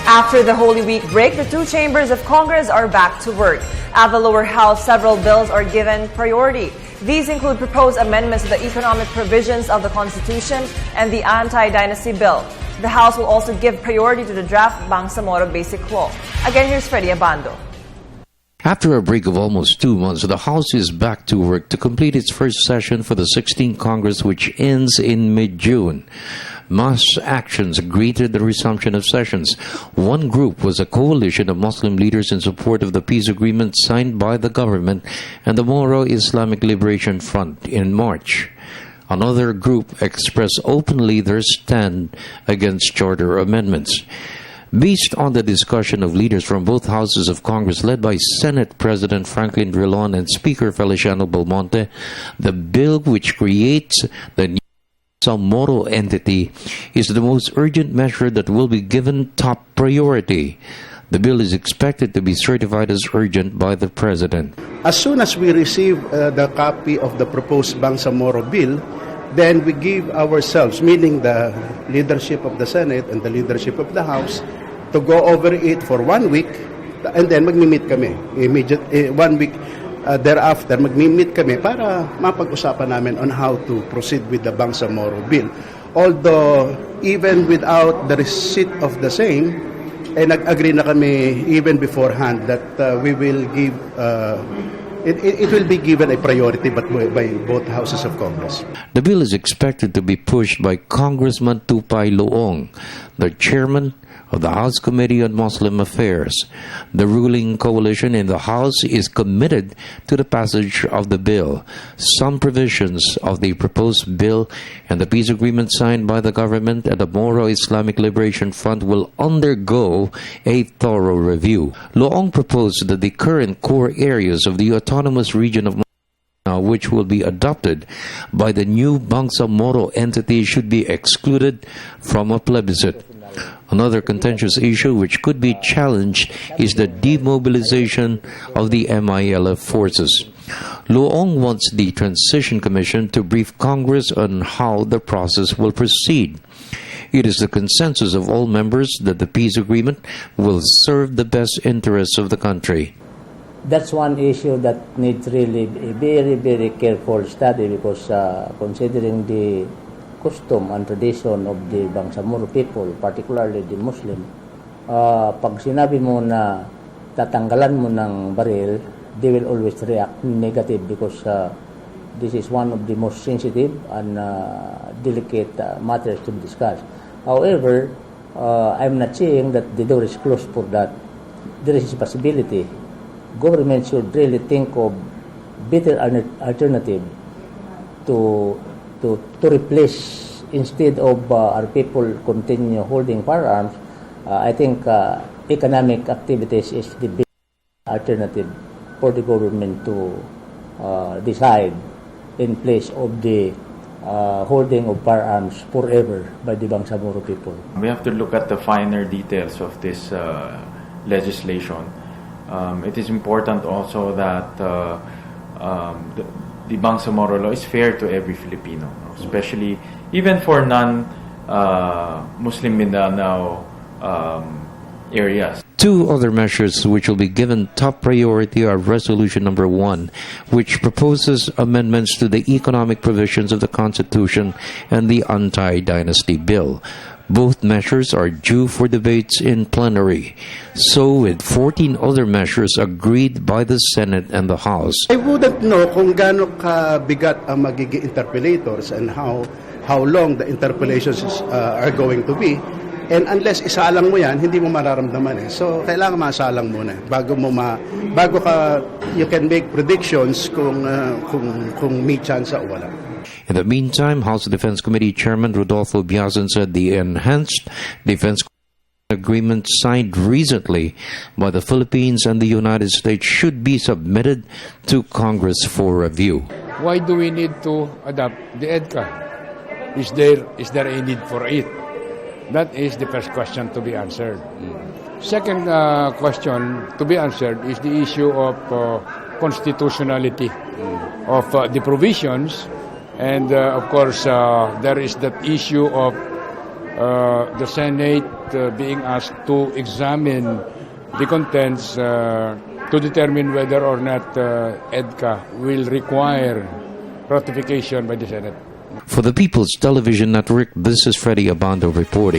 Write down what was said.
After the Holy Week break, the two chambers of Congress are back to work. At the lower house, several bills are given priority. These include proposed amendments to the economic provisions of the Constitution and the anti-dynasty bill. The House will also give priority to the draft Bangsamoro Basic Law. Again, here's Freddie Abando. After a break of almost 2 months, the House is back to work to complete its first session for the 16th Congress, which ends in mid-June. Mass actions greeted the resumption of sessions. One group was a coalition of Muslim leaders in support of the peace agreement signed by the government and the Moro Islamic Liberation Front in March. Another group expressed openly their stand against charter amendments. Based on the discussion of leaders from both houses of Congress led by Senate President Franklin Drilon and Speaker Feliciano Belmonte, the bill which creates the new Moro entity is the most urgent measure that will be given top priority. The bill is expected to be certified as urgent by the President. As soon as we receive the copy of the proposed Bangsamoro bill, then we give ourselves, meaning the leadership of the Senate and the leadership of the House, to go over it for 1 week, and then magmi-meet kami. 1 week thereafter, magmi-meet kami para mapag-usapan namin on how to proceed with the Bangsamoro bill. Although, even without the receipt of the same, nag-agree na kami even beforehand that we will give it will be given a priority but by both houses of Congress. The bill is expected to be pushed by Congressman Tupay Loong, the chairman of the House Committee on Muslim Affairs. The ruling coalition in the House is committed to the passage of the bill. Some provisions of the proposed bill and the peace agreement signed by the government and the Moro Islamic Liberation Front will undergo a thorough review. Loong proposed that the current core areas of the autonomous region of which will be adopted by the new Bangsamoro entity should be excluded from a plebiscite. Another contentious issue which could be challenged is the demobilization of the MILF forces. Loong wants the Transition Commission to brief Congress on how the process will proceed. It is the consensus of all members that the peace agreement will serve the best interests of the country. That's one issue that needs really a very, very careful study because considering the custom and tradition of the Bangsamoro people, particularly the Muslim, pag sinabi mo na tatanggalan mo ng baril, they will always react negative because this is one of the most sensitive and delicate matters to be discussed. However, I'm not saying that the door is closed for that. There is a possibility. Government should really think of better alternative to replace, instead of our people continue holding firearms. I think economic activities is the best alternative for the government to decide in place of the holding of firearms forever by the Bangsamoro people. We have to look at the finer details of this legislation. It is important also that the Bangsamoro law is fair to every Filipino, especially even for non-Muslim Mindanao areas. Two other measures which will be given top priority are Resolution Number 1, which proposes amendments to the economic provisions of the Constitution, and the Anti-Dynasty Bill. Both measures are due for debates in plenary. So with 14 other measures agreed by the Senate and the House. I wouldn't know kung gaano kabigat ang magiging interpellators and how long the interpellations are going to be. And unless isalang mo yan, hindi mo mararamdaman eh. So kailangan masalang muna bago you can make predictions kung may chance o wala. In the meantime, House Defense Committee Chairman Rodolfo Biazon said the enhanced defense agreement signed recently by the Philippines and the United States should be submitted to Congress for review. Why do we need to adopt the EDCA? Is there a need for it? That is the first question to be answered. Second question to be answered is the issue of constitutionality of the provisions. And of course, there is that issue of the Senate being asked to examine the contents to determine whether or not EDCA will require ratification by the Senate. For the People's Television Network, this is Freddie Abando reporting.